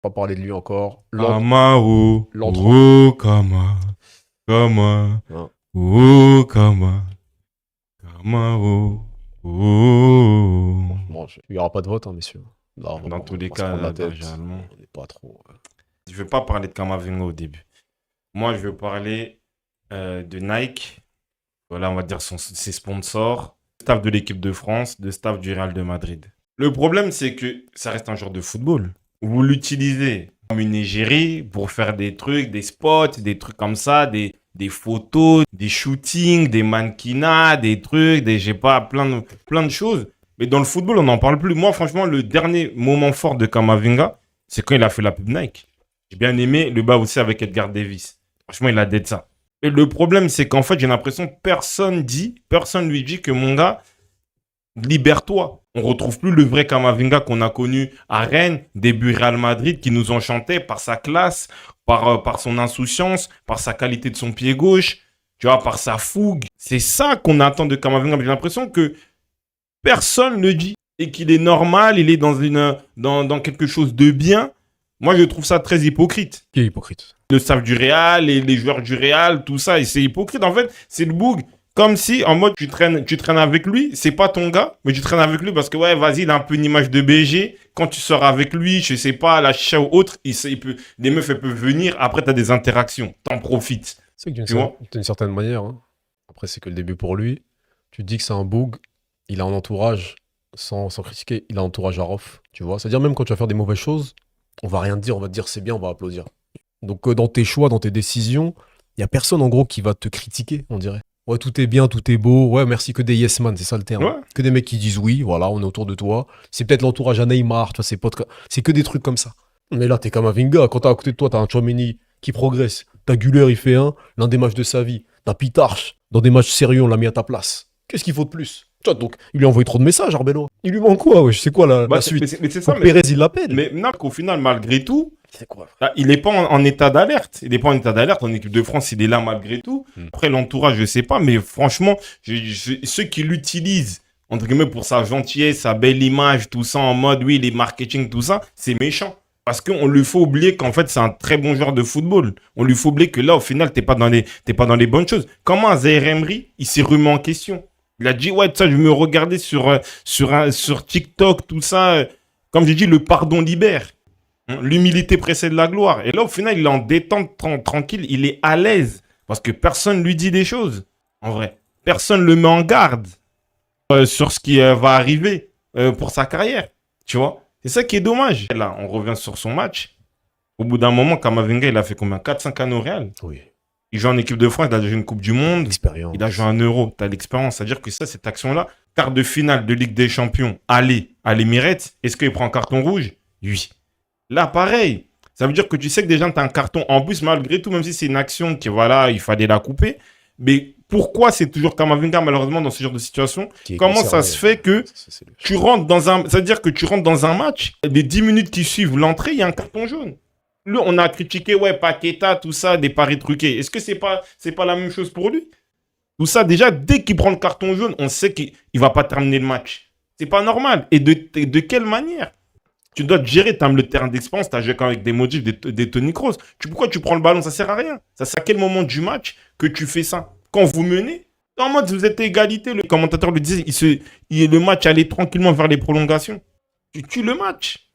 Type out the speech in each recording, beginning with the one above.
Pas parler de lui encore. Kama, L'entrant. Kama, Kama, Non. Kama, Kama, Bon, il n'y aura pas de vote, hein, messieurs. Là, Dans tous on les va se prendre la cas, tête. généralement. On n'est pas trop. Je ne vais pas parler de Kamavinga au début. Moi, je veux parler de Nike. Voilà, on va dire ses sponsors, staff de l'équipe de France, le staff du Real de Madrid. Le problème, c'est que ça reste un joueur de football. Vous l'utilisez comme une égérie pour faire des trucs, des spots, des trucs comme ça, des photos, des shootings, des mannequinats, des trucs, je sais pas, plein de choses. Mais dans le football, on n'en parle plus. Moi, franchement, le dernier moment fort de Kamavinga, c'est quand il a fait la pub Nike. J'ai bien aimé le bas aussi avec Edgar Davis. Franchement, il a dead ça. Et le problème, c'est qu'en fait, j'ai l'impression que personne lui dit que mon gars, libère-toi. On retrouve plus le vrai Kamavinga qu'on a connu à Rennes, début Real Madrid, qui nous enchantait par sa classe, par son insouciance, par sa qualité de son pied gauche, tu vois, par sa fougue. C'est ça qu'on attend de Kamavinga. J'ai l'impression que personne ne dit et qu'il est normal, il est dans quelque chose de bien. Moi, je trouve ça très hypocrite. Qui est hypocrite? Le staff du Real, les joueurs du Real, tout ça, et c'est hypocrite. En fait, c'est le boug. Comme si, en mode, tu traînes avec lui, c'est pas ton gars, mais tu traînes avec lui parce que, ouais, vas-y, il a un peu une image de BG. Quand tu sors avec lui, je sais pas, la chicha ou autre, les meufs, elles peuvent venir. Après, t'as des interactions. T'en profites. C'est que Tu vois? d'une certaine manière, hein. Après, c'est que le début pour lui. Tu te dis que c'est un boug. Il a un entourage, sans critiquer, il a un entourage à off. Tu vois? C'est-à-dire, même quand tu vas faire des mauvaises choses, on va rien te dire, on va te dire c'est bien, on va applaudir. Donc, dans tes choix, dans tes décisions, il y a personne, en gros, qui va te critiquer, on dirait. Ouais, tout est bien, tout est beau. Ouais, merci, que des yes man, c'est ça le terme. Ouais. Que des mecs qui disent oui, voilà, on est autour de toi. C'est peut-être l'entourage à Neymar, tu vois, ses potes. C'est que des trucs comme ça. Mais là, t'es comme un Vinga. Quand t'as à côté de toi, t'as un Tchouaméni qui progresse. T'as Güler, il fait l'un des matchs de sa vie. T'as Pitarch. Dans des matchs sérieux, on l'a mis à ta place. Qu'est-ce qu'il faut de plus? Tu vois, donc, il lui a envoyé trop de messages, Arbeloa. Il lui manque quoi, ouais, je sais quoi la suite. Mais c'est ça, Faut que Pérez, il l'appelle. mais Narc, au final, malgré tout, C'est quoi, frère? ah, il n'est pas en état d'alerte. Il n'est pas en état d'alerte. En équipe de France, il est là malgré tout. Après, l'entourage, je ne sais pas. Mais franchement, ceux qui l'utilisent, entre guillemets, pour sa gentillesse, sa belle image, tout ça, en mode, oui, les marketing, tout ça, c'est méchant. Parce qu'on lui faut oublier qu'en fait, c'est un très bon joueur de football. On lui faut oublier que là, au final, t'es pas dans les bonnes choses. Comment Zaire Emery, il s'est remis en question? Il a dit, ouais, ça, je vais me regarder sur TikTok, tout ça. Comme j'ai dit, le pardon libère. L'humilité précède la gloire. Et là, au final, il est en détente, tranquille, il est à l'aise. Parce que personne lui dit des choses, en vrai. Personne le met en garde sur ce qui va arriver pour sa carrière. Tu vois? C'est ça qui est dommage. Et là, on revient sur son match. Au bout d'un moment, Kamavinga, il a fait combien? 4-5 ans au Real. Oui. Il joue en équipe de France, il a joué une Coupe du Monde. Expérience. Il a joué un Euro. Tu as l'expérience. C'est-à-dire que ça, cette action-là, quart de finale de Ligue des Champions, aller à l'Emirates, est-ce qu'il prend un carton rouge? Oui. Là, pareil. Ça veut dire que tu sais que déjà, tu as un carton. En plus, malgré tout, même si c'est une action qui, voilà, il fallait la couper. Mais pourquoi c'est toujours Kamavinga, malheureusement, dans ce genre de situation? Comment ça se fait que tu rentres dans un... C'est-à-dire que tu rentres dans un match, les 10 minutes qui suivent l'entrée, il y a un carton jaune. Là, on a critiqué, ouais, Paqueta, tout ça, des paris truqués. Est-ce que c'est pas la même chose pour lui? Tout ça, déjà, dès qu'il prend le carton jaune, on sait qu'il va pas terminer le match. C'est pas normal. Et de quelle manière? Tu dois te gérer, tu as le terrain d'expérience, tu as joué quand même avec des Modric, des Toni Kroos. Pourquoi tu prends le ballon? Ça sert à rien. Ça sert à quel moment du match que tu fais ça? Quand vous menez, en mode vous êtes à égalité, le commentateur le disait, le match allait tranquillement vers les prolongations. Tu tues le match.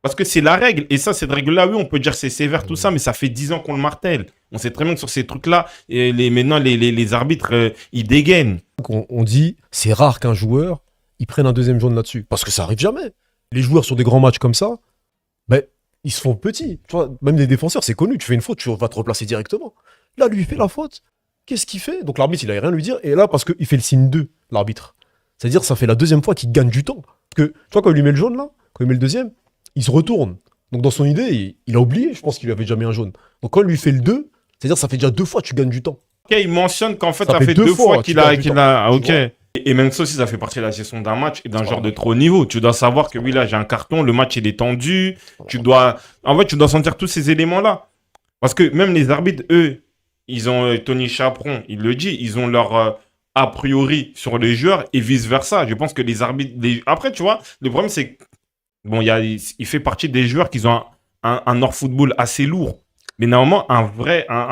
Parce que c'est la règle. Et ça, cette règle-là, oui, on peut dire que c'est sévère, tout ça, mais ça fait 10 ans qu'on le martèle. On sait très bien que sur ces trucs-là, maintenant, les arbitres, ils dégainent. On dit, c'est rare qu'un joueur, il prenne un deuxième jaune là-dessus. Parce que ça arrive jamais. Les joueurs sur des grands matchs comme ça, ben, ils se font petits. Tu vois, même les défenseurs, c'est connu. Tu fais une faute, tu vas te replacer directement. Là, lui, il fait la faute. Qu'est-ce qu'il fait? Donc l'arbitre, il n'avait rien à lui dire. Et là, parce qu'il fait le signe 2, l'arbitre. C'est-à-dire, ça fait la deuxième fois qu'il gagne du temps. Parce que, tu vois, quand il lui met le jaune, là, quand il met le deuxième, il se retourne. Donc dans son idée, il a oublié, je pense qu'il lui avait déjà mis un jaune. Donc quand il lui fait le 2, c'est-à-dire ça fait déjà 2 fois que tu gagnes du temps. Ok, il mentionne qu'en fait, ça fait 2 fois qu'il a... Ah, ok. Et même ça aussi, ça fait partie de la gestion d'un match et d'un genre de trop haut niveau. Tu dois savoir que oui, là, j'ai un carton, le match, il est tendu. En fait, tu dois sentir tous ces éléments-là. Parce que même les arbitres, eux, ils ont, Tony Chaperon, il le dit, ils ont leur a priori sur les joueurs et vice-versa. Je pense que les arbitres... Après, tu vois, le problème, c'est que, bon, il fait partie des joueurs qui ont un hors-football assez lourd. Mais normalement,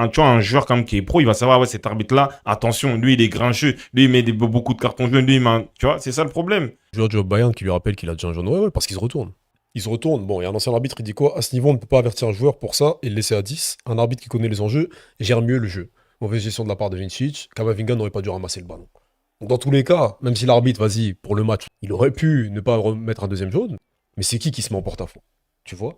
tu vois, un joueur comme qui est pro, il va savoir, ouais, cet arbitre-là, attention, lui, il est grincheux, lui, il met beaucoup de cartons jaunes, lui, tu vois, c'est ça le problème. Le joueur du Bayern qui lui rappelle qu'il a déjà un jaune. Ouais, parce qu'il se retourne. Il se retourne. Bon, il y a un ancien arbitre, il dit quoi? À ce niveau, on ne peut pas avertir un joueur pour ça et le laisser à 10. Un arbitre qui connaît les enjeux gère mieux le jeu. Mauvaise gestion de la part de Vincic. Kamavinga n'aurait pas dû ramasser le ballon. Donc, dans tous les cas, même si l'arbitre, vas-y, pour le match, il aurait pu ne pas remettre un deuxième jaune, mais c'est qui se met en porte-à-faux? Tu vois?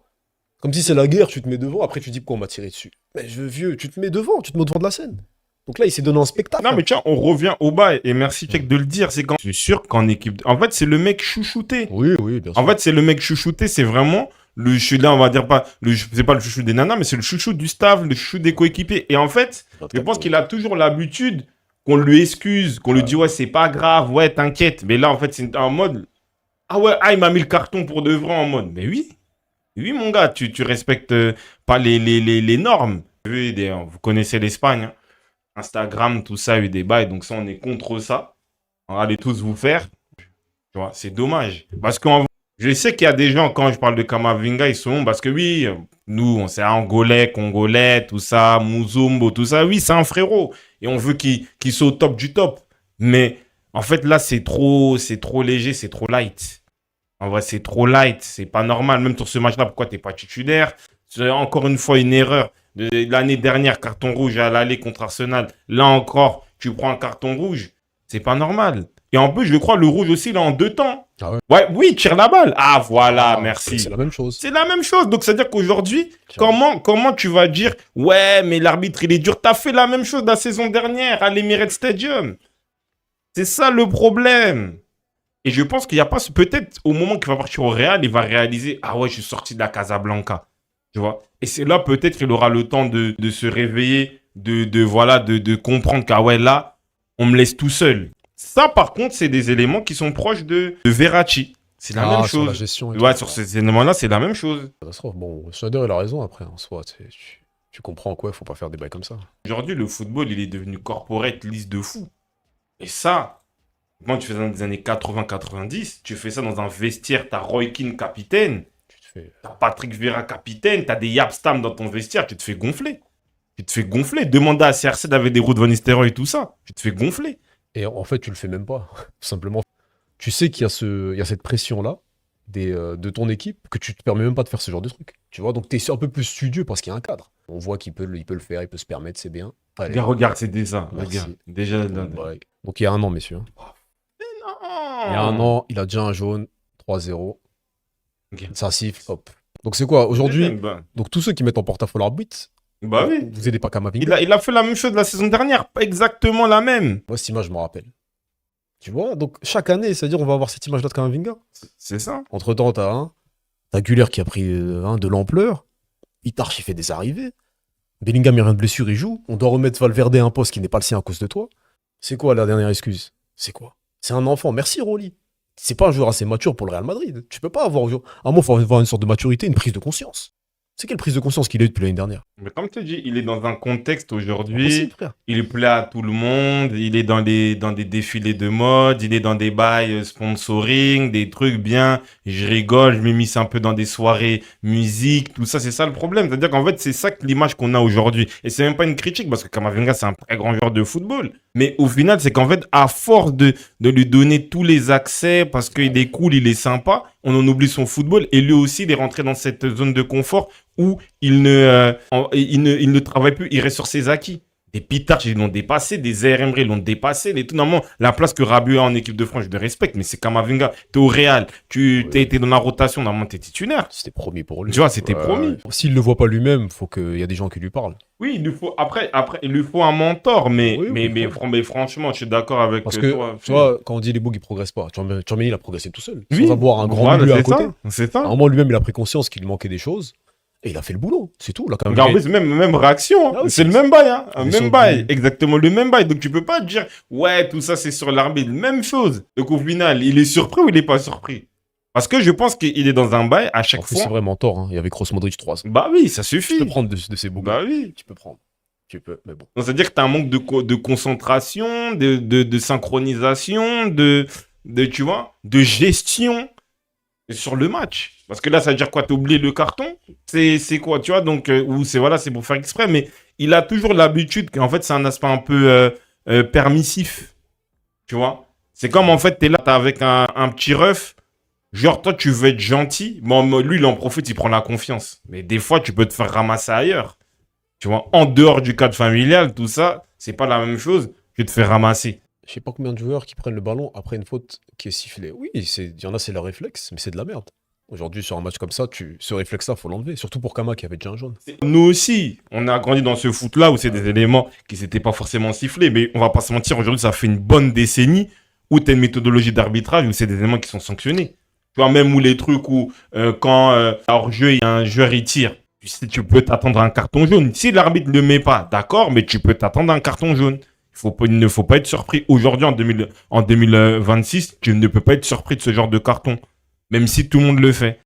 Comme si c'est la guerre, tu te mets devant, après tu dis pourquoi on m'a tiré dessus. Mais vieux, tu te mets devant, tu te mets au devant de la scène. Donc là, il s'est donné un spectacle. Non, mais tiens, on revient au bas, et merci, Check, de le dire. C'est quand je suis sûr qu'en équipe. En fait, c'est le mec chouchouté. Oui, bien sûr. En fait, c'est le mec chouchouté, c'est vraiment là, on va dire pas, c'est pas le chouchou des nanas, mais c'est le chouchou du staff, le chouchou des coéquipiers. Et en fait, je pense qu'il a toujours l'habitude qu'on lui excuse, qu'on lui dit, ouais, c'est pas grave, ouais, t'inquiète. Mais là, en fait, c'est en mode, ah ouais, il m'a mis le carton pour de vrai en mode. Mais oui. Oui, mon gars, tu respectes pas les normes. Vous connaissez l'Espagne, hein. Instagram, tout ça, a eu des bails, donc ça, on est contre ça. On va aller tous vous faire. Tu vois, c'est dommage. Parce que je sais qu'il y a des gens, quand je parle de Kamavinga, ils sont parce que oui, nous, on sait Angolais, Congolais, tout ça, Muzumbo, tout ça. Oui, c'est un frérot. Et on veut qu'il soit au top du top. Mais en fait, là, c'est trop léger, c'est trop light. En vrai, c'est trop light, c'est pas normal. Même sur ce match-là, pourquoi t'es pas titulaire? C'est encore une fois une erreur. L'année dernière, carton rouge à l'aller contre Arsenal. Là encore, tu prends un carton rouge. C'est pas normal. Et en plus, je crois, le rouge aussi, là, en 2 temps. Ah ouais? Ouais, oui, tire la balle. Ah, voilà, merci. C'est la même chose. C'est la même chose. Donc, c'est-à-dire qu'aujourd'hui, comment tu vas dire, ouais, mais l'arbitre, il est dur. T'as fait la même chose la saison dernière à l'Emirates Stadium. C'est ça le problème. Et je pense qu'il n'y a pas... Peut-être au moment qu'il va partir au Real, il va réaliser, ah ouais, je suis sorti de la Casablanca. Tu vois? Et c'est là peut-être qu'il aura le temps de se réveiller, de comprendre qu'ah ouais, là, on me laisse tout seul. Ça, par contre, c'est des éléments qui sont proches de Verratti. C'est la même sur la chose. gestion et Ouais, tout. sur ces éléments-là, c'est la même chose. Catastrophe. Bon, Schneider, il a raison après, en soi. Tu comprends quoi, il faut pas faire des bails comme ça. Aujourd'hui, le football, il est devenu corporate, lisse de fou. Et ça... Quand tu fais ça dans les années 80-90, tu fais ça dans un vestiaire, t'as Roy Keane capitaine, t'as Patrick Vieira capitaine, t'as des Yapstam dans ton vestiaire, tu te fais gonfler. Tu te fais gonfler. Demande à CR7 avec des Ruud van Nistelrooy et tout ça. Tu te fais gonfler. Et en fait, tu le fais même pas. Simplement, tu sais qu'il y a cette pression-là de ton équipe que tu te permets même pas de faire ce genre de truc. Tu vois, donc tu es un peu plus studieux parce qu'il y a un cadre. On voit qu'il peut le faire, il peut se permettre, c'est bien. Allez, Regarde, c'est ça. merci. Regarde. Déjà, Ouais. Donc il y a un an, messieurs. non. Il y a un an, il a déjà un jaune, 3-0. Ok. Ça siffle, hop. Donc c'est quoi, aujourd'hui, Bah donc tous ceux qui mettent en porte-à-faux l'arbitre, oui. vous aidez pas Kamavinga. Il a fait la même chose la saison dernière, pas exactement la même. Moi, cette image, je me rappelle. Tu vois, donc chaque année, c'est-à-dire on va avoir cette image-là de Kamavinga. C'est ça. Entre-temps, t'as Güler qui a pris de l'ampleur. Itarch, il fait des arrivées. Bellingham, il rien de blessure, il joue. On doit remettre Valverde à un poste qui n'est pas le sien à cause de toi. C'est quoi la dernière excuse? C'est quoi? C'est un enfant. Merci, Rolly. C'est pas un joueur assez mature pour le Real Madrid. Tu peux pas avoir... À un moment, il faut avoir une sorte de maturité, une prise de conscience. C'est quelle prise de conscience qu'il a eu depuis l'année dernière? Mais comme tu dis, il est dans un contexte aujourd'hui, Impossible, frère. il plaît à tout le monde, il est dans des défilés de mode, il est dans des bails sponsoring, des trucs bien, je rigole, je m'immisce un peu dans des soirées musique, tout ça, c'est ça le problème. C'est-à-dire qu'en fait, c'est ça que l'image qu'on a aujourd'hui. Et c'est même pas une critique, parce que Kamavinga, c'est un très grand joueur de football. Mais au final, c'est qu'en fait, à force de lui donner tous les accès, parce qu'il est cool, il est sympa, on en oublie son football, et lui aussi, il est rentré dans cette zone de confort où il ne travaille plus, il reste sur ses acquis. Des Pitarch, ils l'ont dépassé, des Zaïre Emery, ils l'ont dépassé. Normalement, la place que Rabiot a en équipe de France, je le respecte, mais c'est Kamavinga. T'es au Real, t'es dans la rotation, normalement, t'es titulaire. C'était promis pour lui. Tu vois, c'était promis. S'il le voit pas lui-même, faut qu'il y a des gens qui lui parlent. Oui, il lui faut, après, il lui faut un mentor, mais franchement, je suis d'accord avec Parce que, toi. tu vois, quand on dit les bugs, ils progressent pas. Tchouaméni, il a progressé tout seul. Oui. Sans avoir un grand Voilà, milieu à c'est côté. C'est ça. À un moment, lui-même, il a pris conscience qu'il lui manquait des choses. Et il a fait le boulot, c'est tout. Là, quand même, Regarde, même réaction, hein. Ah oui, C'est le même bail, hein. Ils Même sont bail, venus. exactement le même bail. Donc tu peux pas dire, ouais, tout ça c'est sur l'arbitre. Même chose. Donc au final, il est surpris ou il est pas surpris? Parce que je pense qu'il est dans un bail à chaque En plus, fois. c'est vraiment tort. Hein. Il y avait Kroos Modric 3. Bah oui, ça Tu suffit. peux prendre de ces bugs. Bah oui. Tu peux prendre. Tu peux, mais bon. Donc c'est-à-dire que tu as un manque de concentration, de synchronisation, tu vois, de gestion. sur le match. Parce que là, ça veut dire quoi? T'as oublié le carton? C'est quoi, tu vois? Donc, ou c'est voilà, c'est pour faire exprès, mais il a toujours l'habitude qu'en fait, c'est un aspect un peu permissif, tu vois? C'est comme en fait, t'es là, t'es avec un petit ref, genre toi, tu veux être gentil. Bon, lui, il en profite, il prend la confiance. Mais des fois, tu peux te faire ramasser ailleurs. Tu vois, en dehors du cadre familial, tout ça, c'est pas la même chose que de te faire ramasser. Je sais pas combien de joueurs qui prennent le ballon après une faute qui est sifflée. Oui, il y en a, c'est leur réflexe, mais c'est de la merde. Aujourd'hui, sur un match comme ça, ce réflexe-là, faut l'enlever. Surtout pour Kama qui avait déjà un jaune. Nous aussi, on a grandi dans ce foot-là où c'est des éléments qui s'étaient pas forcément sifflés, mais on va pas se mentir, aujourd'hui, ça fait une bonne décennie où tu as une méthodologie d'arbitrage où c'est des éléments qui sont sanctionnés. Tu vois, même où les trucs où quand hors-jeu, il y a un joueur, il tire, tu sais, tu peux t'attendre à un carton jaune. Si l'arbitre ne le met pas, d'accord, mais tu peux t'attendre à un carton jaune. Il ne faut pas être surpris. Aujourd'hui, en 2026, tu ne peux pas être surpris de ce genre de carton, même si tout le monde le fait.